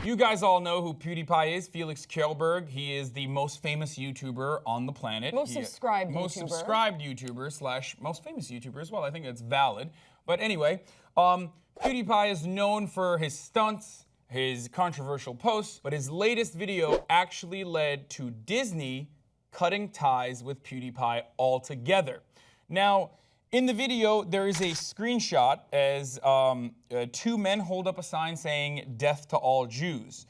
You guys all know who PewDiePie is, Felix Kjellberg. He is the most famous YouTuber on the planet. Most subscribed YouTuber slash most famous YouTuber as well. I think that's valid. But anyway, PewDiePie is known for his stunts, his controversial posts, but his latest video actually led to Disney cutting ties with PewDiePie altogether. Now, in the video, there is a screenshot as two men hold up a sign saying, "Death to all Jews."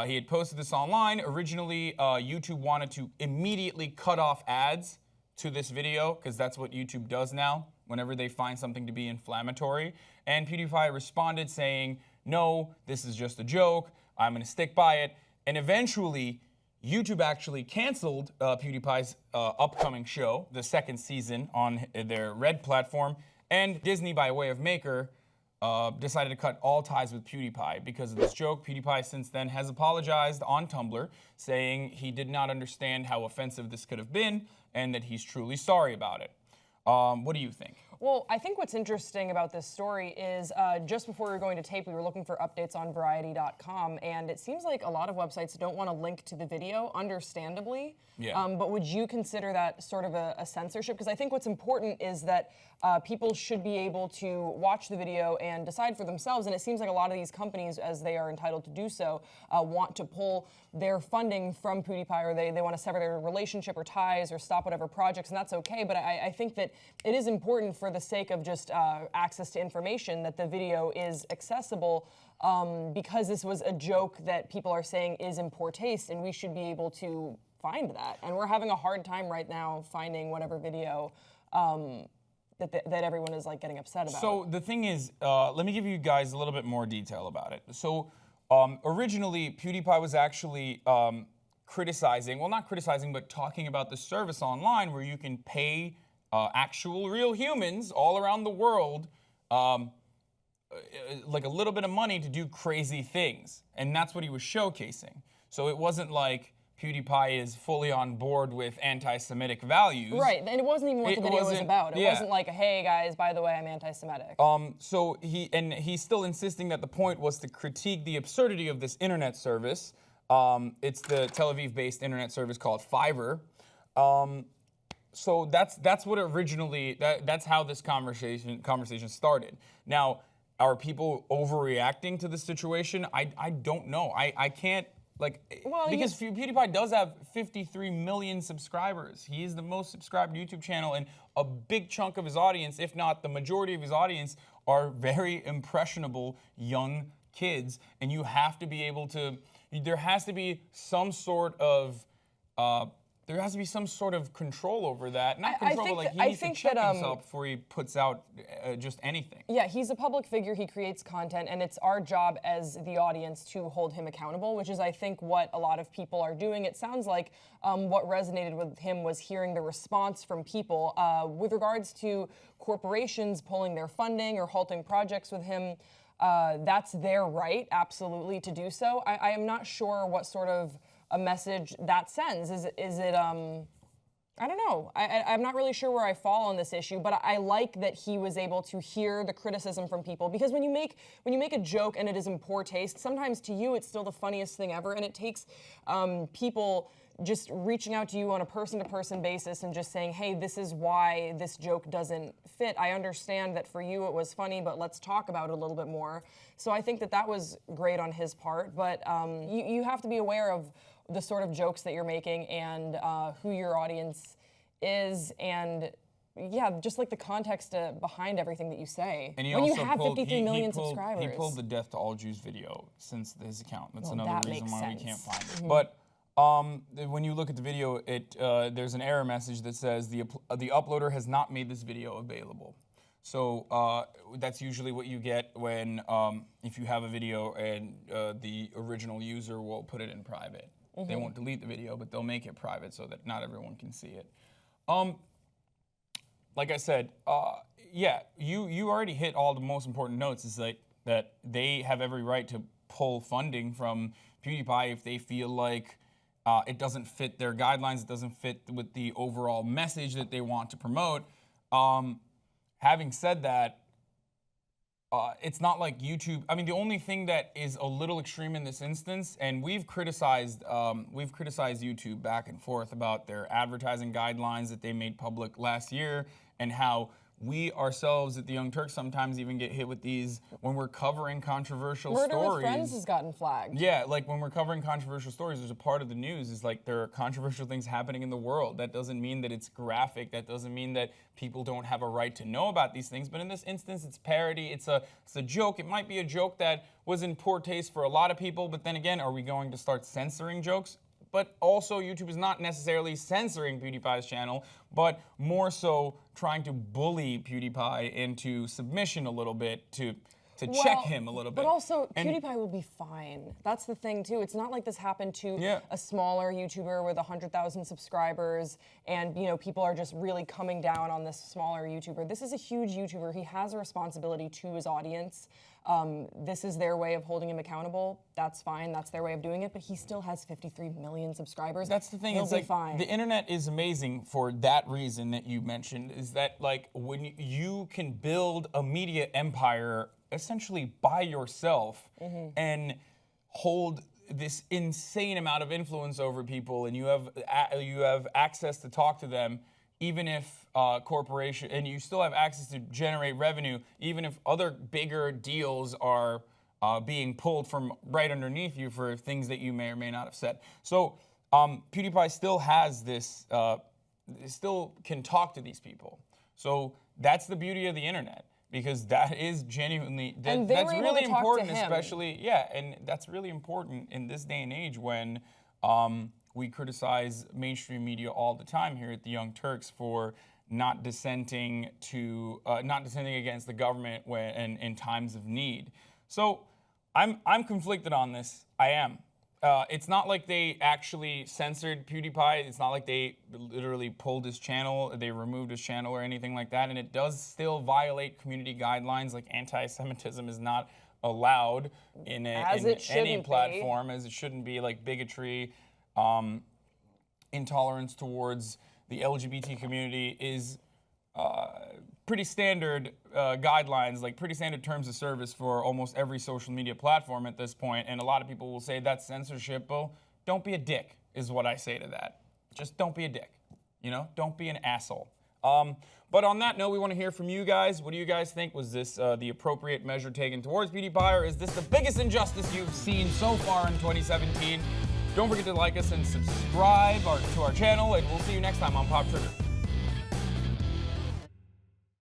He had posted this online. Originally, YouTube wanted to immediately cut off ads to this video, because that's what YouTube does now, whenever they find something to be inflammatory. And PewDiePie responded saying, "No, this is just a joke. I'm going to stick by it." And eventually, YouTube actually canceled PewDiePie's upcoming show, the second season, on their Red platform, and Disney, by way of maker, decided to cut all ties with PewDiePie because of this joke. PewDiePie since then has apologized on Tumblr, saying he did not understand how offensive this could have been and that he's truly sorry about it. What do you think? Well, I think what's interesting about this story is just before we were going to tape, we were looking for updates on Variety.com, and it seems like a lot of websites don't want to link to the video, understandably. Yeah. But would you consider that sort of a censorship? Because I think what's important is that people should be able to watch the video and decide for themselves, and it seems like a lot of these companies, as they are entitled to do so, want to pull their funding from PewDiePie, or they want to sever their relationship or ties or stop whatever projects, and that's okay. But I think that it is important, for the sake of just access to information, that the video is accessible, because this was a joke that people are saying is in poor taste, and we should be able to find that. And we're having a hard time right now finding whatever video that everyone is like getting upset about. So the thing is, let me give you guys a little bit more detail about it. So originally, PewDiePie was actually criticizing, well, not criticizing, but talking about the service online where you can pay actual real humans all around the world like a little bit of money to do crazy things. And that's what he was showcasing. So it wasn't like PewDiePie is fully on board with anti-Semitic values. Right, and it wasn't even what the video was about. It wasn't like, hey guys, by the way, I'm anti-Semitic. So he's still insisting that the point was to critique the absurdity of this internet service. It's the Tel Aviv-based internet service called Fiverr. So that's what originally, that's how this conversation started. Now, are people overreacting to the situation? I don't know. I can't, like, well, because PewDiePie does have 53 million subscribers. He is the most subscribed YouTube channel, and a big chunk of his audience, if not the majority of his audience, are very impressionable young kids. And you have to be able to, there has to be some sort of control over that. Not control, but like he needs to check himself before he puts out just anything. Yeah, he's a public figure, he creates content, and it's our job as the audience to hold him accountable, which is, I think, what a lot of people are doing. It sounds like what resonated with him was hearing the response from people with regards to corporations pulling their funding or halting projects with him. That's their right, absolutely, to do so. I am not sure what sort of a message that sends. Is it I don't know. I'm not really sure where I fall on this issue, but I like that he was able to hear the criticism from people, because when you make a joke and it is in poor taste, sometimes to you it's still the funniest thing ever, and it takes people just reaching out to you on a person-to-person basis and just saying, hey, this is why this joke doesn't fit. I understand that for you it was funny, but let's talk about it a little bit more. So I think that was great on his part, but you have to be aware of the sort of jokes that you're making and who your audience is, and yeah, just like the context behind everything that you say. And when you have 53 million subscribers. He pulled the Death to All Jews video since his account. That's another reason why we can't find it. Mm-hmm. But when you look at the video, there's an error message that says the uploader has not made this video available. So that's usually what you get when if you have a video and the original user will put it in private. Mm-hmm. They won't delete the video, but they'll make it private so that not everyone can see it. Like I said, yeah, you already hit all the most important notes. Is like that they have every right to pull funding from PewDiePie if they feel like it doesn't fit their guidelines, it doesn't fit with the overall message that they want to promote. Having said that, it's not like YouTube. I mean, the only thing that is a little extreme in this instance, and we've criticized YouTube back and forth about their advertising guidelines that they made public last year, and how we ourselves at the Young Turks sometimes even get hit with these when we're covering controversial Murder stories. with Friends has gotten flagged. Yeah, like when we're covering controversial stories, there's a part of the news is like there are controversial things happening in the world. That doesn't mean that it's graphic. That doesn't mean that people don't have a right to know about these things. But in this instance, it's parody. It's a joke. It might be a joke that was in poor taste for a lot of people. But then again, are we going to start censoring jokes? But also, YouTube is not necessarily censoring PewDiePie's channel, but more so trying to bully PewDiePie into submission a little bit to check him a little bit. But also, PewDiePie will be fine. That's the thing, too. It's not like this happened to a smaller YouTuber with 100,000 subscribers and, you know, people are just really coming down on this smaller YouTuber. This is a huge YouTuber. He has a responsibility to his audience. This is their way of holding him accountable. That's fine. That's their way of doing it. But he still has 53 million subscribers. That's the thing. He'll it's be like fine. The internet is amazing for that reason that you mentioned. Is that like when you can build a media empire essentially by yourself and hold this insane amount of influence over people, and you have access to talk to them, even if corporation, and you still have access to generate revenue, even if other bigger deals are being pulled from right underneath you for things that you may or may not have said. So PewDiePie still has this, still can talk to these people. So that's the beauty of the internet. Because that is genuinely, that's really important, especially, and that's really important in this day and age when we criticize mainstream media all the time here at the Young Turks for not dissenting against the government in times of need. So I'm conflicted on this. I am. It's not like they actually censored PewDiePie. It's not like they literally pulled his channel, they removed his channel or anything like that. And it does still violate community guidelines. Like anti-Semitism is not allowed in any platform, as it shouldn't be. Like bigotry, intolerance towards the LGBT community is pretty standard guidelines, like pretty standard terms of service for almost every social media platform at this point. And a lot of people will say that's censorship. Well, don't be a dick is what I say to that. Just don't be a dick. You know, don't be an asshole. But on that note, we want to hear from you guys. What do you guys think? Was this the appropriate measure taken towards PewDiePie, or is this the biggest injustice you've seen so far in 2017? Don't forget to like us and subscribe to our channel, and we'll see you next time on Pop Trigger.